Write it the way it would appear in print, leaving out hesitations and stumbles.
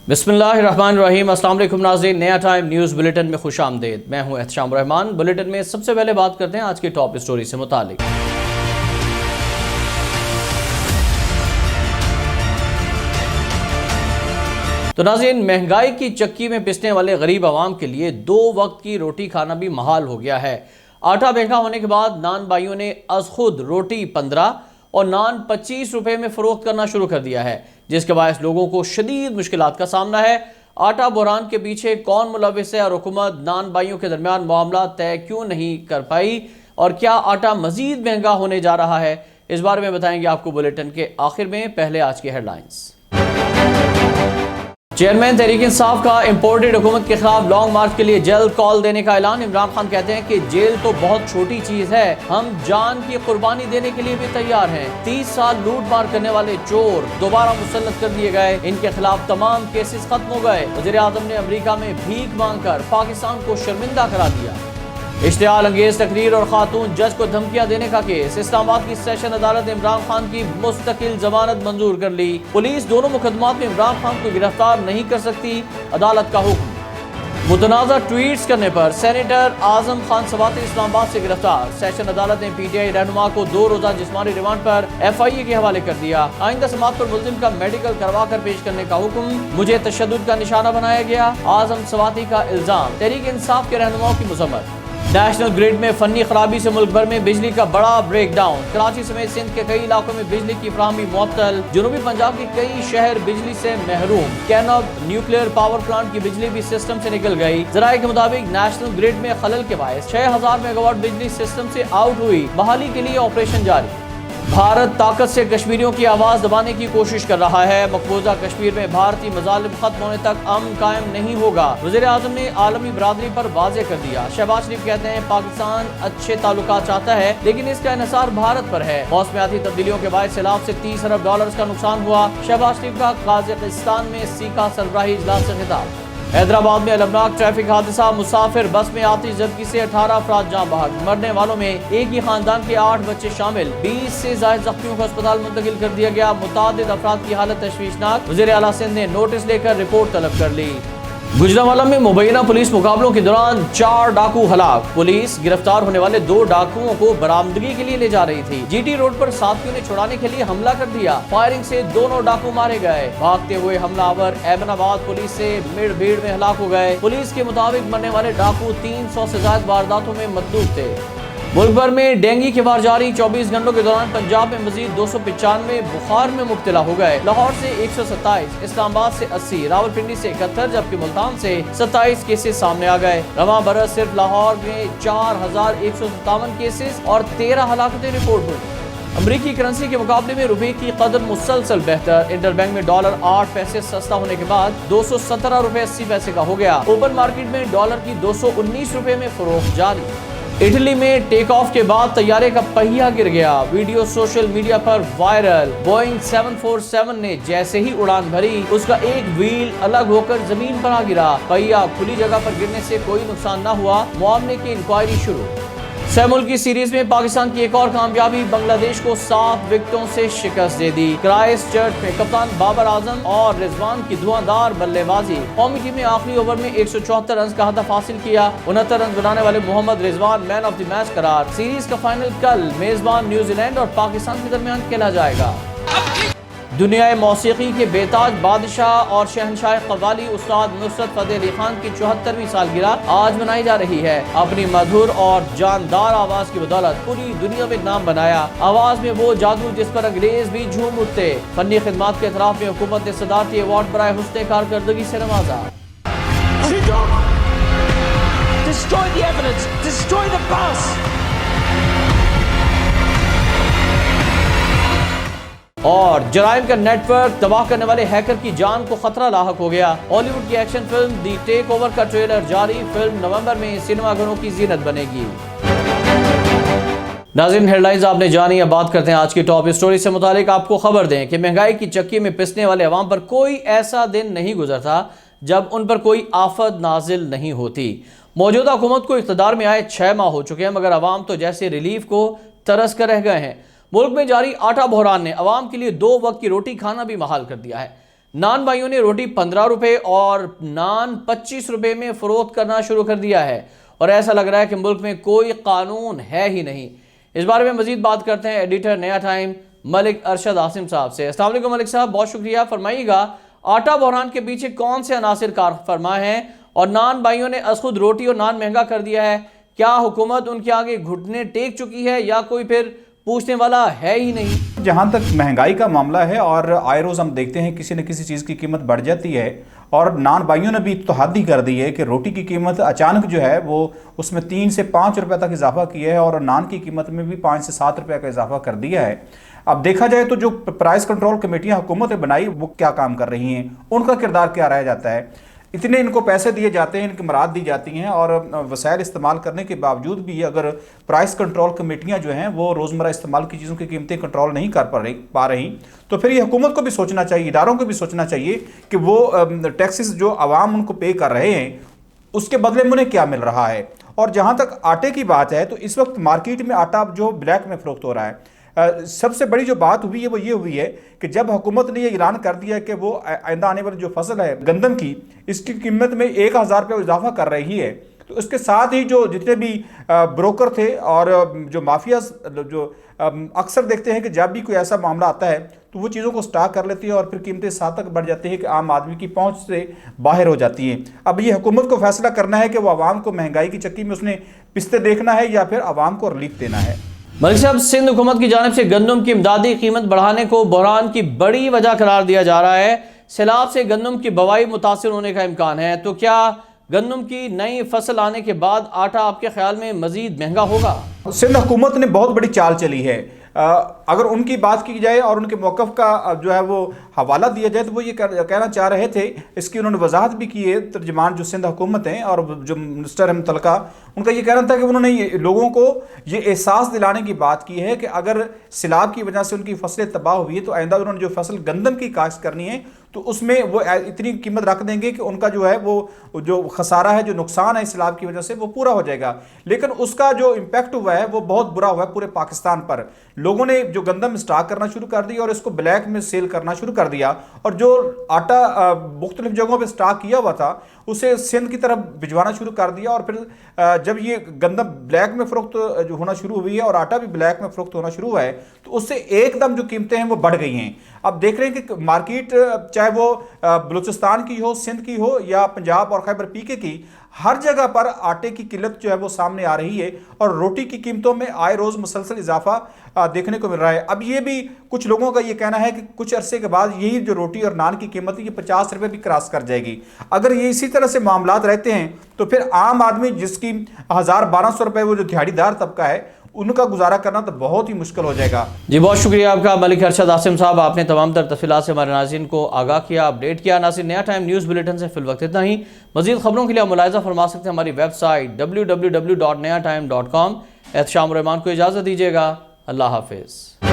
बिस्मिल्लाहिर्रहमानिर्रहीम। अस्सलाम वालेकुम नाज़रीन, नया टाइम न्यूज़ बुलेटिन में खुश आमदेद। मैं हूँ एहतशाम रहमान। बुलेटिन में सबसे पहले बात करते हैं आज की टॉप स्टोरी से मुतालिक। तो नाज़रीन, महंगाई की चक्की में पिसने वाले गरीब आवाम के लिए 2 वक्त की रोटी खाना भी महाल हो गया है। आटा महंगा होने के बाद नान भाइयों ने अज खुद रोटी 15 और नान 25 रुपए में फरोख्त करना शुरू कर दिया है, जिसके बायस लोगों को शदीद मुश्किलात का सामना है। आटा बहरान के पीछे कौन मुलविस है और हुकूमत नान भाइयों के दरमियान मामला तय क्यों नहीं कर पाई, और क्या आटा मजीद महंगा होने जा रहा है, इस बारे में बताएंगे आपको बुलेटिन के आखिर में। पहले आज की हेडलाइंस। चेयरमैन तहरीक इंसाफ का इंपोर्टेड हुकूमत के खिलाफ लॉन्ग मार्च के लिए जल्द कॉल देने का ऐलान। इमरान खान कहते हैं कि जेल तो बहुत छोटी चीज है, हम जान की कुर्बानी देने के लिए भी तैयार हैं। 30 साल लूट मार करने वाले चोर दोबारा मुसल्लत कर दिए गए, इनके खिलाफ तमाम केसेस खत्म हो गए। वज़ीर आज़म ने अमेरिका में भीख मांगकर पाकिस्तान को शर्मिंदा करा दिया। इश्तियाल अंगेज तकरीर और खातून जज को धमकियां देने का केस। इस्लामाबाद की सेशन अदालत ने इमरान खान की मुस्तकिल जमानत मंजूर कर ली। पुलिस दोनों मुकदमात में इमरान खान को गिरफ्तार नहीं कर सकती, अदालत का हुक्म। मुतनाज़ा ट्वीट्स करने पर सेनेटर आजम खान सवाती इस्लामाबाद से गिरफ्तार। सेशन अदालत ने PTI रहनुमा को 2 रोजा जिस्मानी रिमांड पर FIA के हवाले कर दिया। आइंदा समात पर मुल्जिम का मेडिकल करवा कर पेश करने का हुक्म। मुझे तशद्दुद का निशाना बनाया गया, आजम सवाती का इल्जाम। तहरीक इंसाफ के रहनुमाओं की मजम्मत। नेशनल ग्रिड में फनी खराबी से मुल्क भर में बिजली का बड़ा ब्रेकडाउन। कराची समेत सिंध के कई इलाकों में बिजली की फराहमी मुअत्तल। जनूबी पंजाब के कई शहर बिजली से महरूम। कैनब न्यूक्लियर पावर प्लांट की बिजली भी सिस्टम से निकल गई। जराये के मुताबिक नेशनल ग्रिड में खलल के बायस 6000 मेगावाट बिजली सिस्टम से आउट हुई। बहाली के लिए ऑपरेशन जारी। भारत ताकत से कश्मीरियों की आवाज दबाने की कोशिश कर रहा है। मकबूजा कश्मीर में भारतीय मजालिम खत्म होने तक अमन कायम नहीं होगा, वज़ीर आज़म ने आलमी बरादरी पर वाज़ेह कर दिया। शहबाज शरीफ कहते हैं पाकिस्तान अच्छे ताल्लुकात चाहता है, लेकिन इसका इन्हिसार भारत पर है। मौसमियाती तब्दीलियों के बाद सैलाब से 30 अरब डॉलर का नुकसान हुआ। शहबाज शरीफ का काज़ाकिस्तान में सीका सरबराही इजलास से खिताब। हैदराबाद में अलमनाक ट्रैफिक हादसा। मुसाफिर बस में आतिश ज़दगी से 18 अफराद जाँ बहक। मरने वालों में एक ही खानदान के 8 बच्चे शामिल। 20 से ज़ायद जख्मियों को अस्पताल मुंतकिल कर दिया गया। मुतादिद अफराद की हालत तशवीशनाक। वज़ीर आला सिंध ने नोटिस लेकर रिपोर्ट तलब कर ली। गुजरांवाला में मुबैना पुलिस मुकाबलों के दौरान 4 डाकू हलाक। पुलिस गिरफ्तार होने वाले 2 डाकुओं को बरामदगी के लिए ले जा रही थी। GT रोड पर साथियों ने छुड़ाने के लिए हमला कर दिया। फायरिंग से दोनों डाकू मारे गए। भागते हुए हमलावर एबनाबाद पुलिस से भीड़ में हलाक हो गए। पुलिस के मुताबिक मरने वाले डाकू 300 से ज्यादा वारदातों में मतलूब थे। मुल्क भर में डेंगू की बार जारी। 24 घंटों के दौरान पंजाब में मजीद 295 बुखार में मुब्तला हो गए। लाहौर से 127, इस्लामाबाद से 80, रावलपिंडी से 71, जबकि मुल्तान से 27 केसेस सामने आ गए। रवां बरस सिर्फ लाहौर में 4157 केसेस और 13 हलाकतें रिपोर्ट हुई। अमरीकी करेंसी के मुकाबले में रुपए की कदर मुसलसल बेहतर। इंटरबैंक में डॉलर 8 पैसे सस्ता होने के बाद 217 रुपए 80 पैसे का हो गया। ओपन मार्केट में डॉलर की 219 रुपए में फरोख्त जारी। इटली में टेक ऑफ के बाद तैयारे का पहिया गिर गया। वीडियो सोशल मीडिया पर वायरल। बोइंग 747 ने जैसे ही उड़ान भरी, उसका एक व्हील अलग होकर जमीन पर आ गिरा। पहिया खुली जगह पर गिरने से कोई नुकसान न हुआ। मामले की इंक्वायरी शुरू। 6 मुल्क की सीरीज में पाकिस्तान की एक और कामयाबी। बांग्लादेश को 7 विकेटों से शिकस्त दे दी। क्राइस्टचर्च में कप्तान बाबर आजम और रिजवान की धुआंधार बल्लेबाजी। कौमी टीम ने आखिरी ओवर में 174 रन का हदफ हासिल किया। 69 रन बनाने वाले Mohammad Rizwan man of the match करार। सीरीज का फाइनल कल मेजबान न्यूजीलैंड और पाकिस्तान के दरमियान खेला जाएगा। दुनिया मौसीकी के बेताज बादशाह और शहनशाह कव्वाली उस्ताद नुसरत फतेह अली खान की 74वीं सालगिरह आज मनाई जा रही है। अपनी मधुर और जानदार आवाज की बदौलत पूरी दुनिया में नाम बनाया। आवाज में वो जादू जिस पर अंग्रेज भी झूम उठते। फनी खिदमात के एतराफ में हुकूमत ने सदारती अवार्ड बराए हुस्ने कारकर्दगी से नवाजा। और जराइम का नेटवर्क तबाह करने वाले हैकर की जान को खतरा लाहक हो गया। हॉलीवुड की एक्शन फिल्म दी टेक ओवर का ट्रेलर जारी। फिल्म नवंबर में सिनेमाघरों की जीनत बनेगी। नाज़रीन, हेडलाइंस आपने जानी। अब बात करते हैं आज की टॉप स्टोरी से मुतालिक। आपको खबर दें कि महंगाई की चक्की में पिसने वाले अवाम पर कोई ऐसा दिन नहीं गुजरता जब उन पर कोई आफत नाजिल नहीं होती। मौजूदा हुकूमत को इख्तिदार में आए 6 माह हो चुके हैं, मगर अवाम तो जैसे रिलीफ को तरस कर रह गए हैं। मुल्क में जारी आटा बहरान ने अवाम के लिए 2 वक्त की रोटी खाना भी महाल कर दिया है। नान भाइयों ने रोटी 15 रुपए और नान 25 रुपए में फरोख्त करना शुरू कर दिया है और ऐसा लग रहा है कि मुल्क में कोई कानून है ही नहीं। इस बारे में मजीद बात करते हैं एडिटर नया टाइम मलिक अरशद आसिम साहब से। अस्सलाम वालेकुम मलिक साहब, बहुत शुक्रिया। फरमाइएगा, आटा बहरान के पीछे कौन से अनासिर कार फरमा है और नान भाइयों ने खुद रोटी और नान महंगा कर दिया है? क्या हुकूमत उनके आगे घुटने टेक चुकी है या कोई फिर पूछने वाला है ही नहीं? जहाँ तक महंगाई का मामला है और आए रोज़ हम देखते हैं किसी न किसी चीज़ की कीमत बढ़ जाती है और नान भाइयों ने भी तो हद ही कर दी है कि रोटी की कीमत अचानक जो है वो उसमें 3 से 5 रुपए तक इजाफा किया है और नान की कीमत में भी 5 से 7 रुपए का इजाफा कर दिया है। अब देखा जाए तो जो प्राइस कंट्रोल कमेटियाँ हुकूमत ने बनाई वो क्या काम कर रही हैं, उनका किरदार क्या रह जाता है? इतने इनको पैसे दिए जाते हैं, इनकी मराद दी जाती हैं और वसाइल इस्तेमाल करने के बावजूद भी अगर प्राइस कंट्रोल कमेटियां जो हैं वो रोज़मर्रा इस्तेमाल की चीज़ों की कीमतें कंट्रोल नहीं कर पा रही तो फिर ये हुकूमत को भी सोचना चाहिए, इदारों को भी सोचना चाहिए कि वो टैक्सेस जो आवाम उनको पे कर रहे हैं उसके बदले में उन्हें क्या मिल रहा है। और जहाँ तक आटे की बात है तो इस वक्त मार्केट में आटा जो ब्लैक में फ़रोख्त हो रहा है, सबसे बड़ी जो बात हुई है वो ये हुई है कि जब हुकूमत ने ये ऐलान कर दिया कि वो आइंदा आने वाली जो फसल है गंदम की, इसकी कीमत में 1000 रुपये इजाफा कर रही है, तो इसके साथ ही जो जितने भी ब्रोकर थे और जो माफिया जो अक्सर देखते हैं कि जब भी कोई ऐसा मामला आता है तो वो चीज़ों को स्टॉक कर लेती है और फिर कीमतें साथ तक बढ़ जाती है कि आम आदमी की पहुंच से बाहर हो जाती हैं। अब ये हुकूमत को फैसला करना है कि वो आवाम को महंगाई की चक्की में उसने पिसते देखना है या फिर आवाम को रिलीफ देना है। मलिक साहब, सिंध हुकूमत की जानिब से गंदम की इमदादी कीमत बढ़ाने को बहरान की बड़ी वजह करार दिया जा रहा है। सैलाब से गंदम की बवाई मुतासिर होने का इम्कान है, तो क्या गंदम की नई फसल आने के बाद आटा आपके ख्याल में मजीद महंगा होगा? सिंध हुकूमत ने बहुत बड़ी चाल चली है। अगर उनकी बात की जाए और उनके मौक़िफ़ का जो है वो हवाला दिया जाए तो वो ये कहना चाह रहे थे, इसकी उन्होंने वजाहत भी की है तर्जमान जो सिंध हुकूमत हैं और जो मिनिस्टर है मुतलका, उनका ये कहना था कि उन्होंने लोगों को ये एहसास दिलाने की बात की है कि अगर सैलाब की वजह से उनकी फसलें तबाह हुई है तो आइंदा उन्होंने जो फसल गंदम की काश्त करनी है तो उसमें वो इतनी कीमत रख देंगे कि उनका जो है वो जो खसारा है, जो नुकसान है सैलाब की वजह से वो पूरा हो जाएगा। लेकिन उसका जो इम्पैक्ट हुआ है वो बहुत बुरा हुआ है पूरे पाकिस्तान पर। लोगों ने जो गंदम स्टॉक करना शुरू कर दिया और इसको ब्लैक में सेल करना शुरू कर दिया और जो आटा मुख्तलिफ जगहों पर स्टॉक किया हुआ था उसे सिंध की तरफ भिजवाना शुरू कर दिया और फिर जब ये गंदम ब्लैक में फ़रोख्त जो होना शुरू हुई है और आटा भी ब्लैक में फ़रोख्त होना शुरू हुआ है तो उससे एकदम जो कीमतें हैं वो बढ़ गई हैं। अब देख रहे हैं कि मार्केट चाहे वो बलूचिस्तान की हो, सिंध की हो या पंजाब और खैबर पीके की, हर जगह पर आटे की किल्लत जो है वो सामने आ रही है और रोटी की कीमतों में आए रोज़ मुसलसल इजाफा देखने को मिल रहा है। अब ये भी कुछ लोगों का ये कहना है कि कुछ अरसे के बाद यही जो रोटी और नान की कीमत है ये 50 रुपये भी क्रॉस कर जाएगी। अगर ये इसी तरह से मामलात रहते हैं तो फिर आम आदमी जिसकी 1000-1200 रुपये वो जो दिहाड़ीदार तबका है उनका गुजारा करना तो बहुत ही मुश्किल हो जाएगा। जी, बहुत शुक्रिया आपका मलिक अरशद आसिम साहब, आपने तमाम तर तफसीलात से हमारे नाज़रीन को आगाह किया, अपडेट किया। नाज़रीन, नया टाइम न्यूज़ बुलेटिन से फिल वक्त इतना ही। मज़ीद खबरों के लिए आप मुलाहिज़ा फरमा सकते हैं हमारी वेबसाइट www.nayatime.com। एहतशाम रहमान को इजाज़त दीजिएगा। अल्लाह हाफिज़।